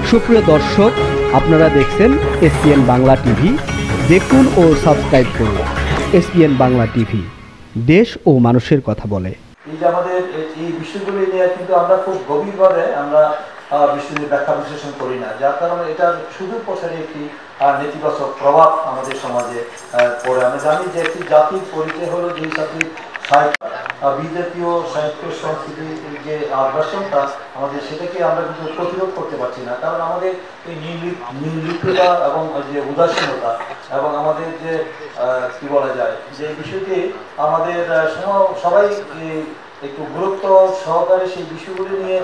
সুপ্রিয় দর্শক, আপনারা দেখছেন এসপিএন বাংলা টিভি। দেখুন ও সাবস্ক্রাইব করুন এসপিএন বাংলা টিভি, দেশ ও মানুষের কথা বলে। এই যে আমাদের এই বিষয়গুলি নিয়ে কিন্তু আমরা খুব গভীরভাবে আমরা বিষয়গুলি ব্যাখ্যা বিশ্লেষণ করি না, যার কারণে এটার সুদূর প্রসারী একটি নেতিবাচক প্রভাব আমাদের সমাজে পড়ে। আমরা জানি যে একটি জাতির পরিচয় হলো যে জাতির সাহিত্য, বিজাতীয় সাহিত্য সংস্কৃতির যে আগ্রাসনটা আমাদের, সেটাকে আমরা কিন্তু প্রতিরোধ করতে পারছি না। কারণ আমাদের এই নির্লিপ্ততা এবং যে উদাসীনতা এবং আমাদের যে কি বলা যায় যে বিষয়টি আমাদের সবাই একটু গুরুত্ব সহকারে সেই বিষয়গুলি নিয়ে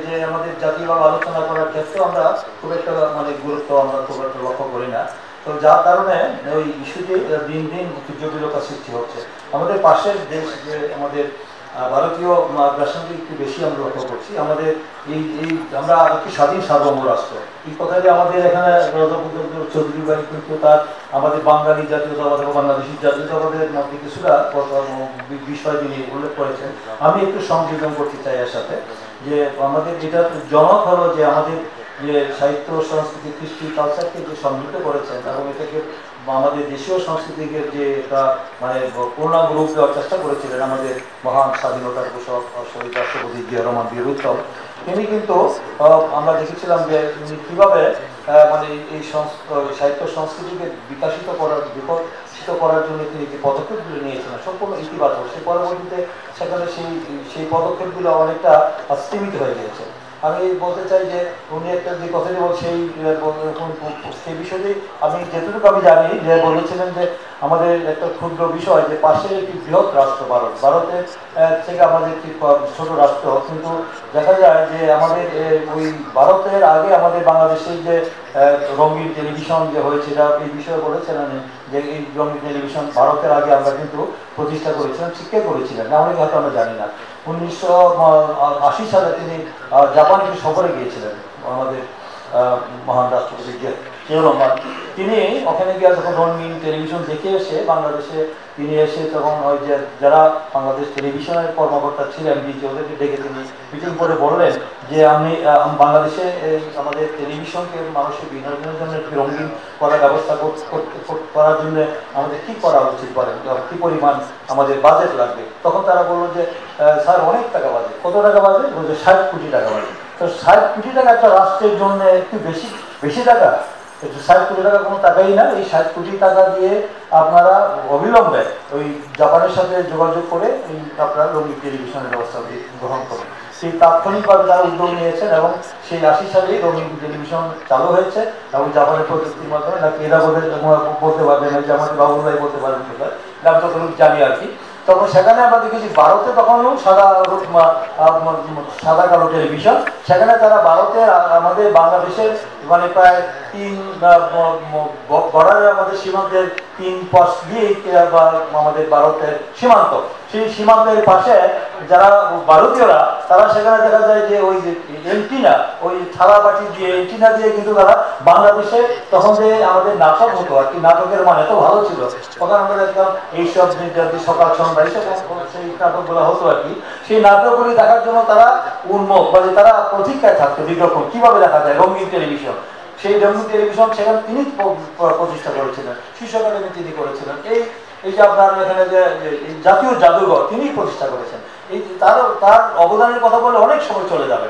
যে আমাদের জাতীয়ভাবে আলোচনা করার ক্ষেত্রে আমরা খুব একটা গুরুত্ব আমরা খুব একটা লক্ষ্য করি না। তো যার কারণে ওই ইস্যুটি দিন দিন জটিলতা সৃষ্টি হচ্ছে। আমাদের পাশের দেশ যে আমাদের ভারতীয় আগ্রাসনকে একটু বেশি আমরা লক্ষ্য করছি। আমাদের এই আমরা একটি স্বাধীন সার্বভৌম রাষ্ট্র, এই কথাটি আমাদের এখানে চৌধুরী ভাই কিন্তু তার আমাদের বাঙালি জাতীয়তাবাদ এবং বাংলাদেশি জাতীয়তাবাদের মধ্যে কিছুটা বিষয় তিনি উল্লেখ করেছেন। আমি একটু সংযোজন করতে চাই এর সাথে, যে আমাদের যেটা জনক হলো যে আমাদের যে সাহিত্য সংস্কৃতি কৃষ্টি কালচারকে যে সমৃদ্ধ করেছেন এবং এটাকে আমাদের দেশীয় সংস্কৃতিকে যে একটা পূর্ণাঙ্গ রূপ দেওয়ার চেষ্টা করেছিলেন আমাদের মহান স্বাধীনতার ঘোষক শহীদ রাষ্ট্রপতি জিয়া রহমান বীর উত্তম। তিনি কিন্তু আমরা দেখেছিলাম যে তিনি কীভাবে এই সাহিত্য সংস্কৃতিকে বিকশিত করার জন্য তিনি যে পদক্ষেপগুলো নিয়েছিলেন সম্পূর্ণ ইতিবাচক। সে পরবর্তীতে সেখানে সেই পদক্ষেপগুলো অনেকটা স্তীমিত হয়ে গিয়েছে। আমি বলতে চাই যে উনি একটা যে কথাটি সেই বিষয়টি আমি যেটুকু আমি জানি যে বলেছিলেন যে আমাদের একটা ক্ষুদ্র বিষয় যে পাশের একটি বৃহৎ রাষ্ট্র ভারতের থেকে আমাদের একটি ছোট রাষ্ট্র, কিন্তু দেখা যায় যে আমাদের ওই ভারতের আগে আমাদের বাংলাদেশের যে রঙিন টেলিভিশন যে হয়েছিল এই বিষয়ে বলেছিলেন যে এই রঙিন টেলিভিশন ভারতের আগে আমরা কিন্তু প্রতিষ্ঠা করেছিলাম, শিক্ষা করেছিলেন না, অনেক হয়তো আমরা জানি না। 1980 সালে তিনি জাপানে সফরে গিয়েছিলেন আমাদের মহান রাষ্ট্রপতি জিয়া রহমান। তিনি ওখানে গিয়ে যখন রঙিন টেলিভিশন দেখে এসে বাংলাদেশে তিনি এসে তখন ওই যে যারা বাংলাদেশ টেলিভিশনের কর্মকর্তা ছিলেন ওদেরকে ডেকে তিনি মিটিং করে বললেন যে আমি বাংলাদেশে আমাদের টেলিভিশনকে মানুষের বিনোদনের জন্য একটি রঙিন করার ব্যবস্থা করার জন্য আমাদের কী করা উচিত বলেন, কী পরিমাণ আমাদের বাজেট লাগবে। তখন তারা বললো যে স্যার অনেক টাকা বাজে। কত টাকা বাজে? বলছে 60 কোটি টাকা বাজে। তো 60 কোটি টাকা একটা রাষ্ট্রের জন্য একটু বেশি টাকা, 60 কোটি টাকা কোনো টাকাই না। এই 60 কোটি টাকা দিয়ে আপনারা অবিলম্বে ওই জাপানের সাথে যোগাযোগ করে এই আপনারা রঙিন টেলিভিশনের ব্যবস্থা গ্রহণ করুন। সেই তাৎক্ষণিকভাবে তারা উদ্যোগ নিয়েছেন এবং সেই 80 সালেই রঙিন টেলিভিশন চালু হয়েছে এবং জাপানের প্রযুক্তির মাধ্যমে নাকি এরা বলতে পারবেন, যে আমাদের বাবুল ভাই বলতে পারবেন কোথায়, নাম যতটুকু জানি আর কি। তখন সেখানে আমরা দেখেছি ভারতে তখনও সাদা কালো টেলিভিশন, সেখানে তারা ভারতের আমাদের বাংলাদেশের প্রায় 3 বর্ডারে আমাদের সীমান্তের 3 পাশ দিয়ে আমাদের ভারতের সীমান্ত, সেই সীমান্তের পাশে যারা ভারতীয়রা তারা সেখানে দেখা যায় যে ওই এন্টিনা, ওই থালা বাটি দিয়ে এন্টিনা দিয়ে কিন্তু তারা বাংলাদেশে তখন যে আমাদের নাটক হতো আর কি, নাটকের মান এত ভালো ছিল তখন আমরা দেখতাম এইসব সকাল সন্ধ্যা এইসব সেই নাটকগুলো হতো আর কি। সেই নাটকগুলি দেখার জন্য তারা উন্মুখ, তারা প্রতীক্ষায় থাকতো দীর্ঘক্ষণ কিভাবে দেখা যায় রঙিন টেলিভিশন। সেই রঙিন টেলিভিশন সেখানে তিনি প্রতিষ্ঠা করেছিলেন, শীর্ষ একাডেমি তিনি করেছিলেন। এই যে আপনার এখানে যে জাতীয় জাদুঘর তিনি প্রতিষ্ঠা করেছেন। এই তার অবদানের কথা বলে অনেক সময় চলে যাবে।